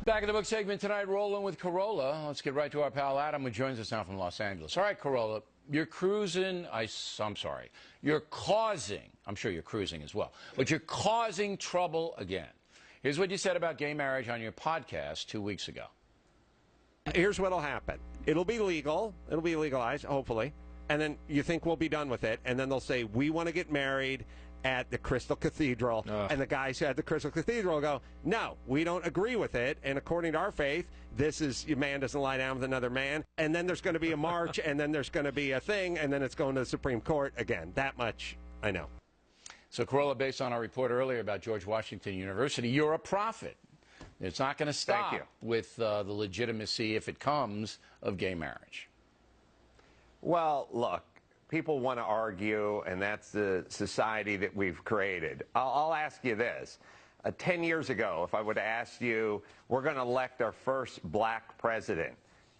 Back in the book segment tonight, rolling with Carolla. Let's get right to our pal Adam, who joins us now from Los Angeles. All right, Carolla, you're cruising, I'm sorry, you're causing, I'm sure you're cruising as well, but you're causing trouble again. Here's what you said about gay marriage on your podcast 2 weeks ago. Here's what'll happen. It'll be legal. It'll be legalized, hopefully. And then you think we'll be done with it. And then they'll say, we want to get married at the Crystal Cathedral. And the guys at the Crystal Cathedral go, no, we don't agree with it. And according to our faith, this is, a man doesn't lie down with another man. And then there's going to be a march, and then there's going to be a thing, and then it's going to the Supreme Court again. That much I know. So, Carolla, based on our report earlier about George Washington University, you're a prophet. It's not going to stop with the legitimacy, if it comes, of gay marriage. Well, look, people want to argue, and that's the society that we've created. I'll ask you this. 10 years ago, if I would have asked you, we're going to elect our first black president,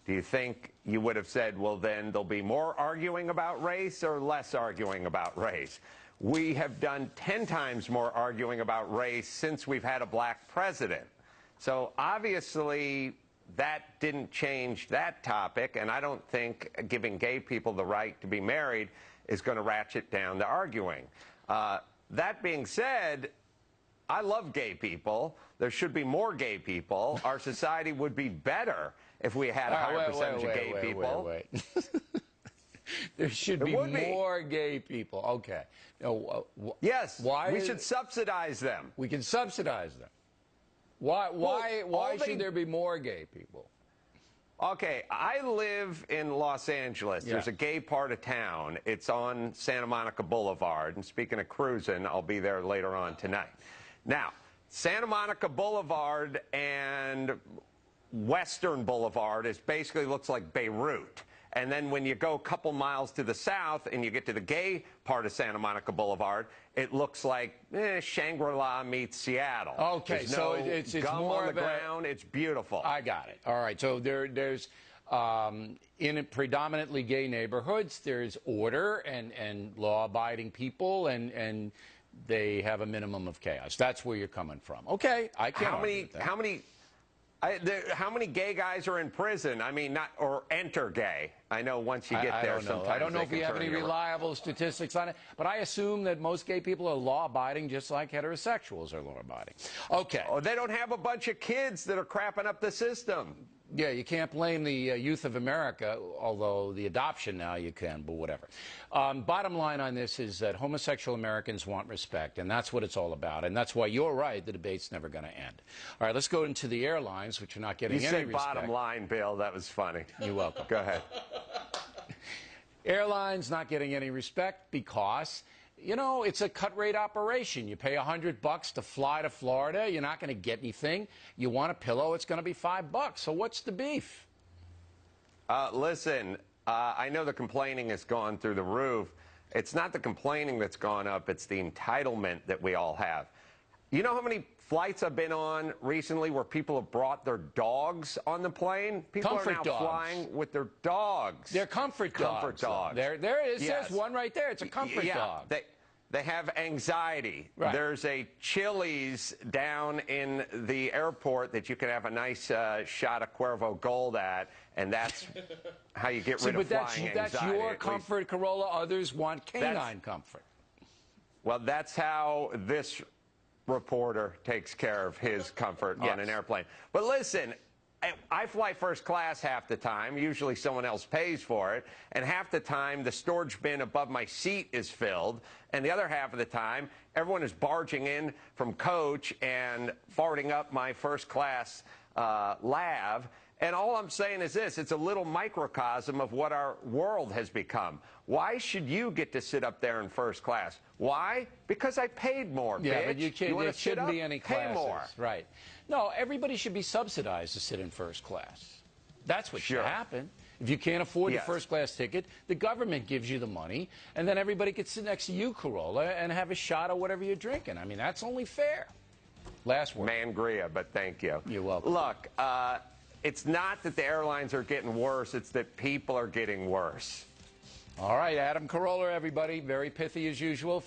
do you think you would have said, well, then there'll be more arguing about race or less arguing about race? We have done 10 times more arguing about race since we've had a black president. So obviously, that didn't change that topic, and I don't think giving gay people the right to be married is going to ratchet down the arguing. That being said, I love gay people. There should be more gay people. Our society would be better if we had a higher percentage of gay people. There should be more gay people. Okay. No, yes. Why? We should subsidize them. We can subsidize them. Why should there be more gay people? Okay, I live in Los Angeles. There's a gay part of town. It's on Santa Monica Boulevard. And speaking of cruising, I'll be there later on tonight. Now, Santa Monica Boulevard and Western Boulevard basically looks like Beirut. And then when you go a couple miles to the south and you get to the gay part of Santa Monica Boulevard, it looks like Shangri-La meets Seattle. Okay, there's so no it's gum more on the of ground. It's beautiful. I got it. All right, so there's in predominantly gay neighborhoods, there's order and law-abiding people, and they have a minimum of chaos. That's where you're coming from. Okay, I can't argue with that. How many gay guys are in prison? I mean, or enter gay. I know once you get there, sometimes I don't know if we have any reliable statistics on it, but I assume that most gay people are law-abiding, just like heterosexuals are law-abiding. Okay. Oh, they don't have a bunch of kids that are crapping up the system. Yeah, you can't blame the youth of America, although the adoption now you can, but whatever. Bottom line on this is that homosexual Americans want respect, and that's what it's all about. And that's why you're right, the debate's never going to end. All right, let's go into the airlines, which are not getting any respect. You said bottom line, Bill. That was funny. You're welcome. Go ahead. Airlines not getting any respect because, you know, it's a cut-rate operation. You pay $100 to fly to Florida. You're not going to get anything. You want a pillow, it's going to be $5. So what's the beef? Listen, I know the complaining has gone through the roof. It's not the complaining that's gone up. It's the entitlement that we all have. You know how many flights I've been on recently where people have brought their dogs on the plane? People are now flying with their dogs. They're comfort dogs. Comfort dogs. There it is. Yes. There's one right there. It's a comfort dog. They have anxiety. Right. There's a Chili's down in the airport that you can have a nice shot of Cuervo Gold at, and that's how you get rid of flying anxiety. That's your comfort, Carolla. Others want canine comfort. Well, that's how this reporter takes care of his comfort on an airplane. But listen, I fly first class half the time. Usually someone else pays for it. And half the time, the storage bin above my seat is filled. And the other half of the time, everyone is barging in from coach and farting up my first class lav. And all I'm saying is this, it's a little microcosm of what our world has become. Why should you get to sit up there in first class? Why? Because I paid more, bitch. But you there shouldn't be any classes. Pay more. Right. No, everybody should be subsidized to sit in first class. That's what should happen. If you can't afford the first class ticket, the government gives you the money, and then everybody can sit next to you, Carolla, and have a shot of whatever you're drinking. I mean, that's only fair. Last word. Mangria, but thank you. You're welcome. Look, it's not that the airlines are getting worse, it's that people are getting worse. All right, Adam Carolla, everybody. Very pithy as usual.